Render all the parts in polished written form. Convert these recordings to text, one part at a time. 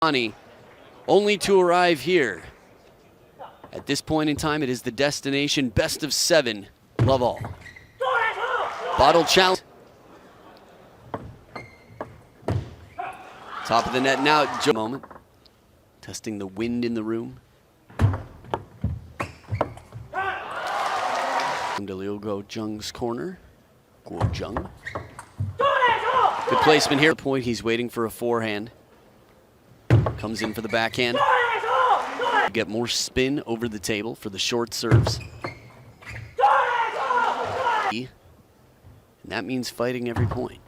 only to arrive here. At this point in time, it is the destination best of 7, love all. Bottle challenge. Top of the net now, Zhou. Moment. Testing the wind in the room. Liu Jung's corner. Guo Jung. Good placement here. Point, he's waiting for a forehand. Comes in for the backhand. Get more spin over the table for the short serves. And that means fighting every point.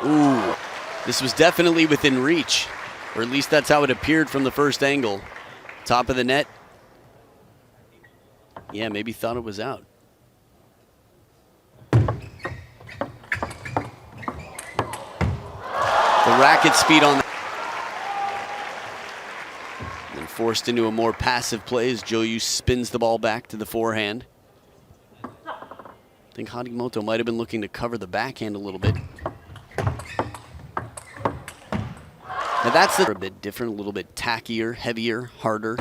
Ooh, this was definitely within reach, or at least that's how it appeared from the first angle. Top of the net. Yeah, maybe thought it was out. The racket speed on that. Then forced into a more passive play as Zhou spins the ball back to the forehand. I think Harimoto might have been looking to cover the backhand a little bit. Now that's a bit different, a little bit tackier, heavier, harder.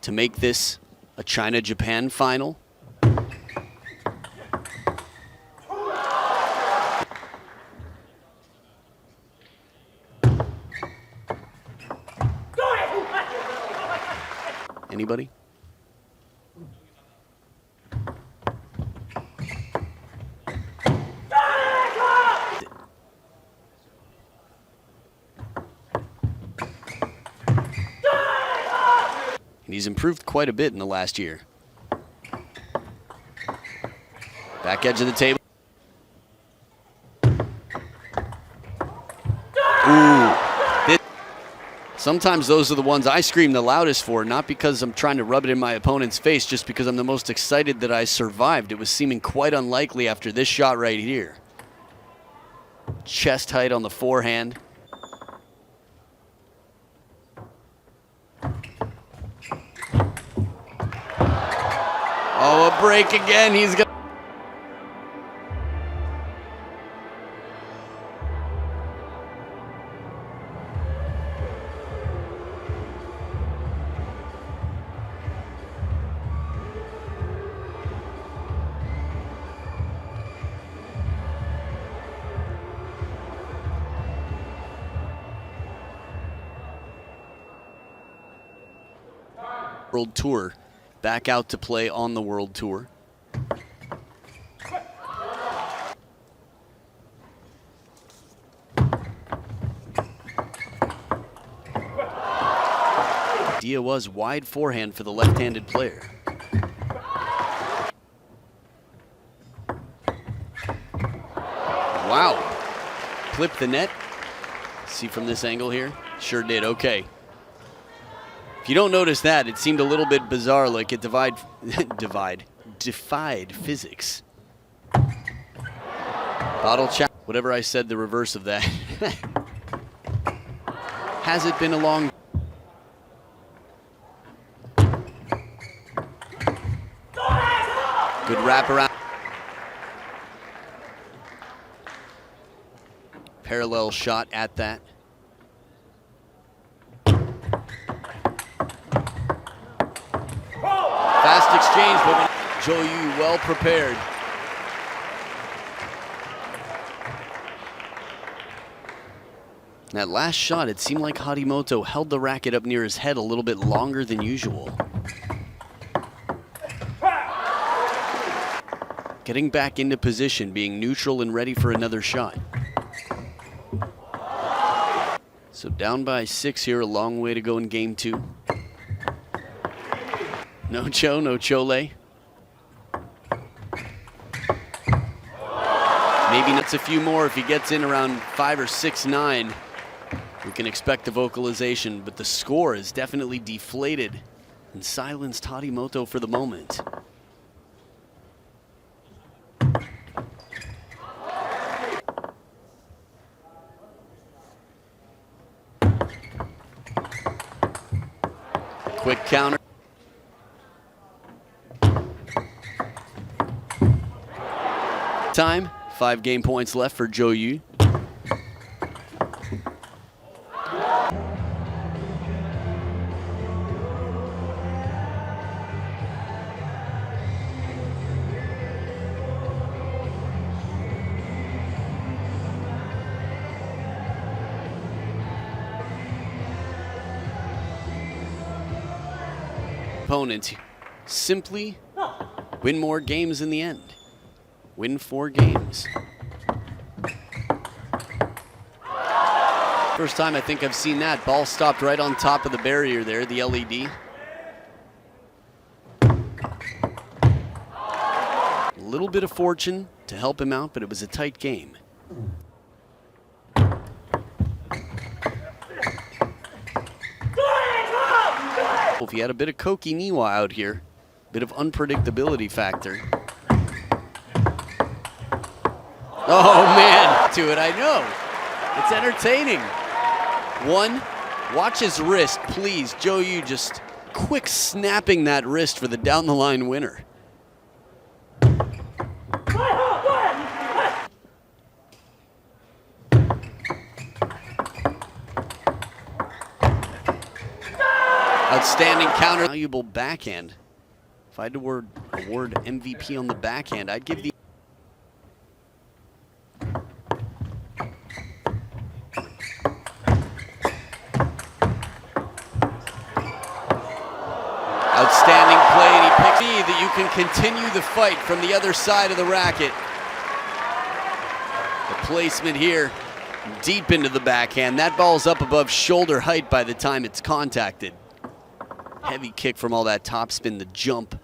To make this a China-Japan final. Anybody? He's improved quite a bit in the last year. Back edge of the table. Ooh. Sometimes those are the ones I scream the loudest for, not because I'm trying to rub it in my opponent's face, just because I'm the most excited that I survived. It was seeming quite unlikely after this shot right here. Chest height on the forehand. Oh, a break again. He's gonna. World Tour. Back out to play on the World Tour. Idea was wide forehand for the left-handed player. Wow. Clipped the net. See from this angle here? Sure did. Okay. If you don't notice that, it seemed a little bit bizarre, like it defied physics. Bottle check. Whatever I said, the reverse of that. Has it been a long? Good wraparound. Parallel shot at that. Fast exchange, but Zhou well prepared. That last shot, it seemed like Harimoto held the racket up near his head a little bit longer than usual. Getting back into position, being neutral and ready for another shot. So down by 6 here, a long way to go in game 2. No Zhou, no Chole. Maybe that's a few more. If he gets in around 5 or 6, 9, we can expect a vocalization, but the score is definitely deflated and silenced Harimoto for the moment. Quick counter. Time, 5 game points left for Zhou. Opponents simply win more games in the end. Win 4 games. First time I think I've seen that. Ball stopped right on top of the barrier there, the LED. A little bit of fortune to help him out, but it was a tight game. If he had a bit of Koki Niwa out here, bit of unpredictability factor. Oh man, to it, I know. It's entertaining. 1, watch his wrist, please. Zhou just quick snapping that wrist for the down the line winner. Outstanding counter. Valuable backhand. If I had to award MVP on the backhand, I'd give the outstanding play, and he picks that you can continue the fight from the other side of the racket. The placement here, deep into the backhand. That ball's up above shoulder height by the time it's contacted. Heavy kick from all that topspin, the jump.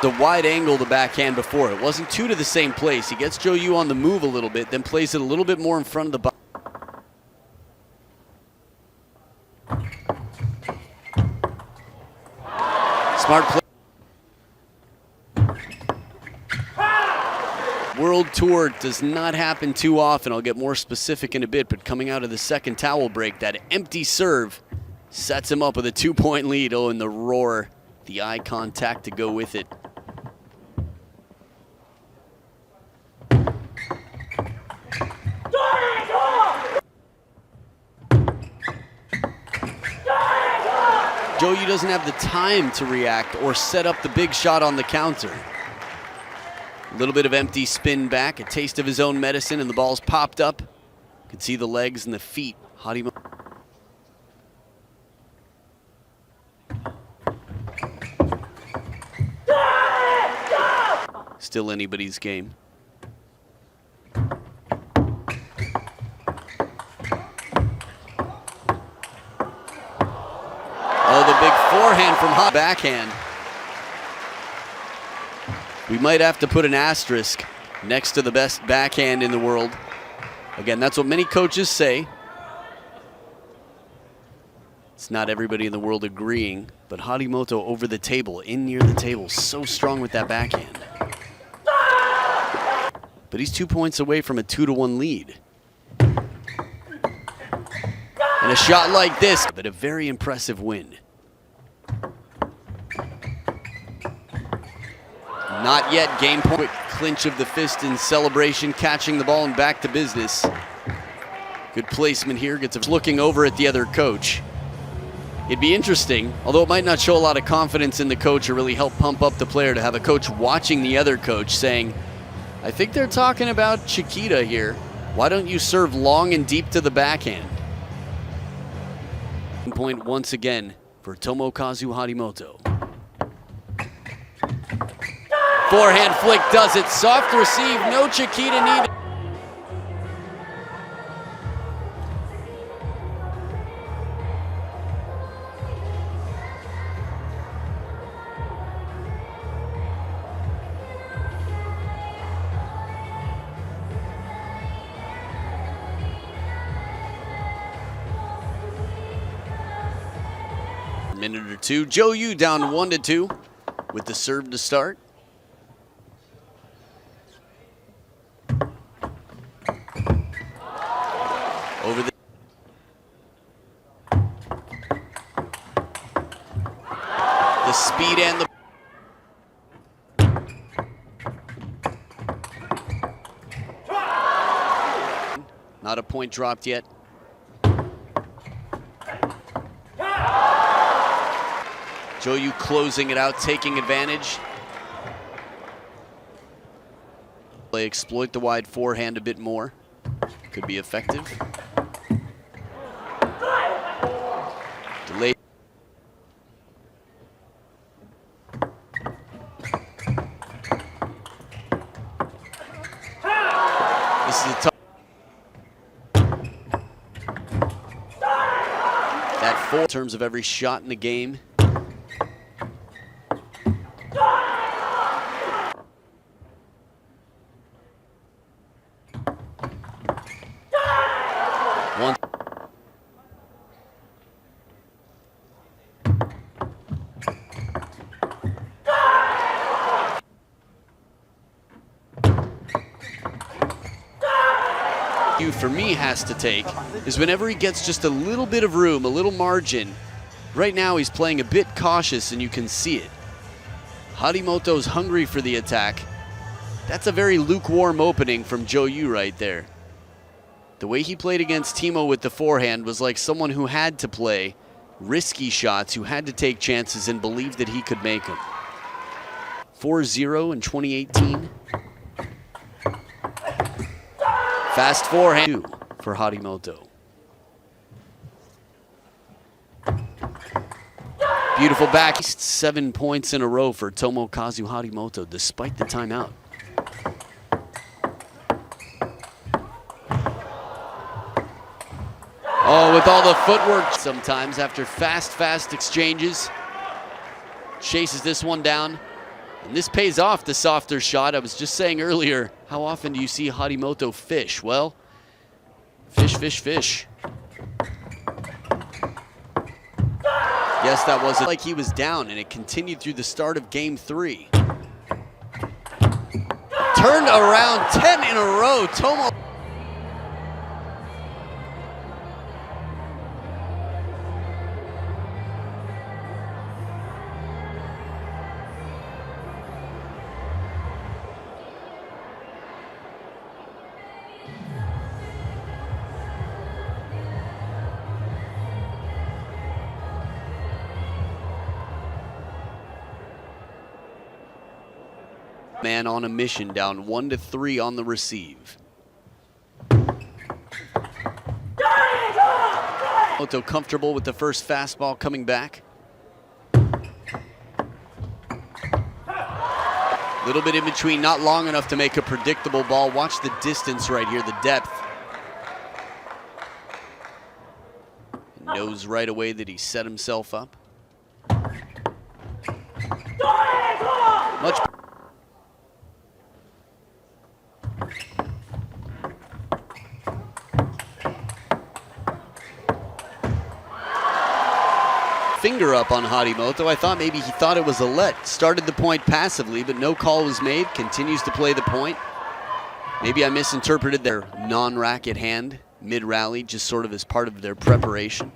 The wide angle, the backhand before. It wasn't too to the same place. He gets Zhou on the move a little bit, then plays it a little bit more in front of the body. Smart play. World Tour does not happen too often. I'll get more specific in a bit, but coming out of the second towel break, that empty serve sets him up with a 2-point lead. Oh, and the roar, the eye contact to go with it. Zhou doesn't have the time to react or set up the big shot on the counter. A little bit of empty spin back, a taste of his own medicine, and the ball's popped up. You can see the legs and the feet. Harimoto. Still anybody's game. Oh, the big forehand from hot backhand. We might have to put an asterisk next to the best backhand in the world. Again, that's what many coaches say. It's not everybody in the world agreeing, but Harimoto over the table, in near the table, so strong with that backhand. But he's 2 points away from a 2-1 lead. And a shot like this, but a very impressive win. Not yet, game point. Quick clinch of the fist in celebration, catching the ball and back to business. Good placement here, gets looking over at the other coach. It'd be interesting, although it might not show a lot of confidence in the coach or really help pump up the player, to have a coach watching the other coach saying, I think they're talking about Chiquita here. Why don't you serve long and deep to the backhand? Point once again for Tomokazu Harimoto. Forehand flick does it. Soft receive, no Chiquita needed. minute or two. Zhou down 1-2 with the serve to start. Over the speed and the not a point dropped yet. Zhou closing it out, taking advantage. They exploit the wide forehand a bit more. Could be effective. Delayed. This is a tough. That 4 in terms of every shot in the game. One. For me has to take is whenever he gets just a little bit of room, a little margin. Right now he's playing a bit cautious and you can see it. Harimoto's hungry for the attack. That's a very lukewarm opening from Zhou right there. The way he played against Timo with the forehand was like someone who had to play risky shots, who had to take chances and believed that he could make them. 4-0 in 2018. Fast forehand for Harimoto. Beautiful back. 7 points in a row for Tomokazu Harimoto despite the timeout. Oh, with all the footwork sometimes after fast exchanges. Chases this one down. And this pays off the softer shot. I was just saying earlier, how often do you see Harimoto fish? Well, fish. Yes, that was like he was down, and it continued through the start of game 3. Turned around 10 in a row. Tomo. Man on a mission, down 1-3 on the receive. Harimoto comfortable with the first fastball coming back. Little bit in between, not long enough to make a predictable ball. Watch the distance right here, the depth. Knows right away that he set himself up. Much. Finger up on Harimoto. I thought maybe he thought it was a let. Started the point passively, but no call was made. Continues to play the point. Maybe I misinterpreted their non-racket hand mid-rally, just sort of as part of their preparation.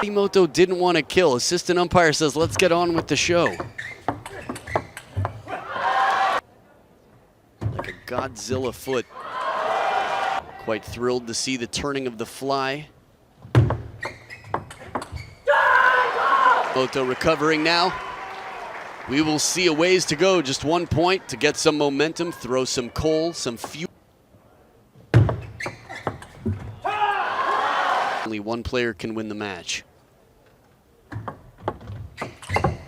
Harimoto didn't want to kill. Assistant umpire says, let's get on with the show. Godzilla foot. Quite thrilled to see the turning of the fly. Moto recovering now. We will see a ways to go. Just 1 point to get some momentum, throw some coal, some fuel. Only one player can win the match.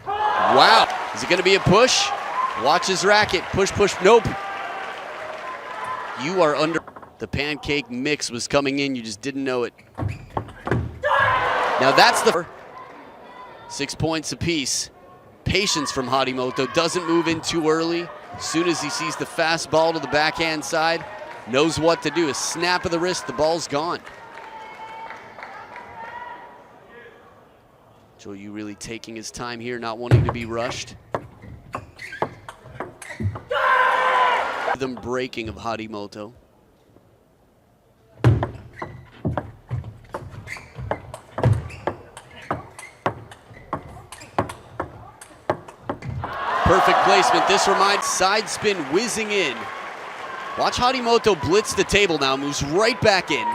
Wow. Is it going to be a push? Watch his racket. Push. Nope. You are under. The pancake mix was coming in. You just didn't know it. Now that's the 6 points apiece. Patience from Harimoto, doesn't move in too early. As soon as he sees the fastball to the backhand side, knows what to do. A snap of the wrist, the ball's gone. Zhou really taking his time here, not wanting to be rushed. Rhythm breaking of Harimoto. Perfect placement. This reminds side spin whizzing in. Watch Harimoto blitz the table now, moves right back in.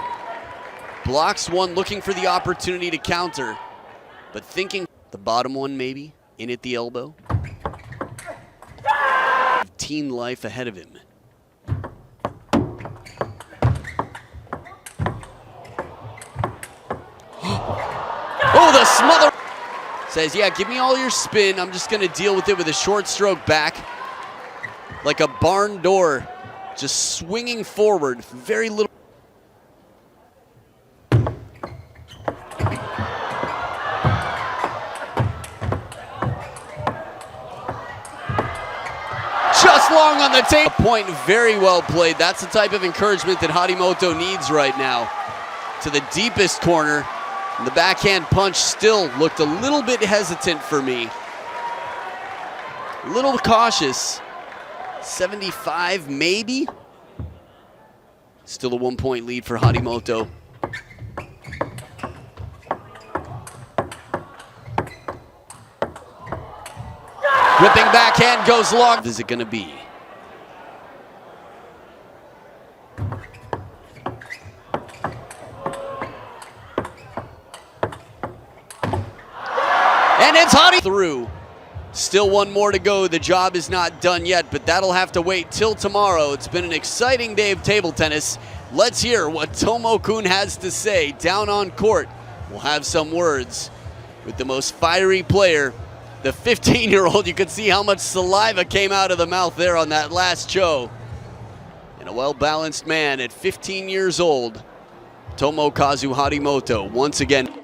Blocks one, looking for the opportunity to counter, but thinking the bottom one maybe, in at the elbow. Teen life ahead of him. Oh, the smother! Says, yeah, give me all your spin. I'm just gonna deal with it with a short stroke back. Like a barn door, just swinging forward, very little. Just long on the tape. Point very well played. That's the type of encouragement that Harimoto needs right now. To the deepest corner. And the backhand punch still looked a little bit hesitant for me. A little cautious. 75 maybe? Still a 1-point lead for Harimoto. Ripping backhand goes long. What is it going to be? And it's Harimoto through. Still one more to go. The job is not done yet, but that'll have to wait till tomorrow. It's been an exciting day of table tennis. Let's hear what Tomo-kun has to say down on court. We'll have some words with the most fiery player, the 15-year-old. You could see how much saliva came out of the mouth there on that last Zhou. And a well-balanced man at 15 years old, Tomokazu Harimoto, once again.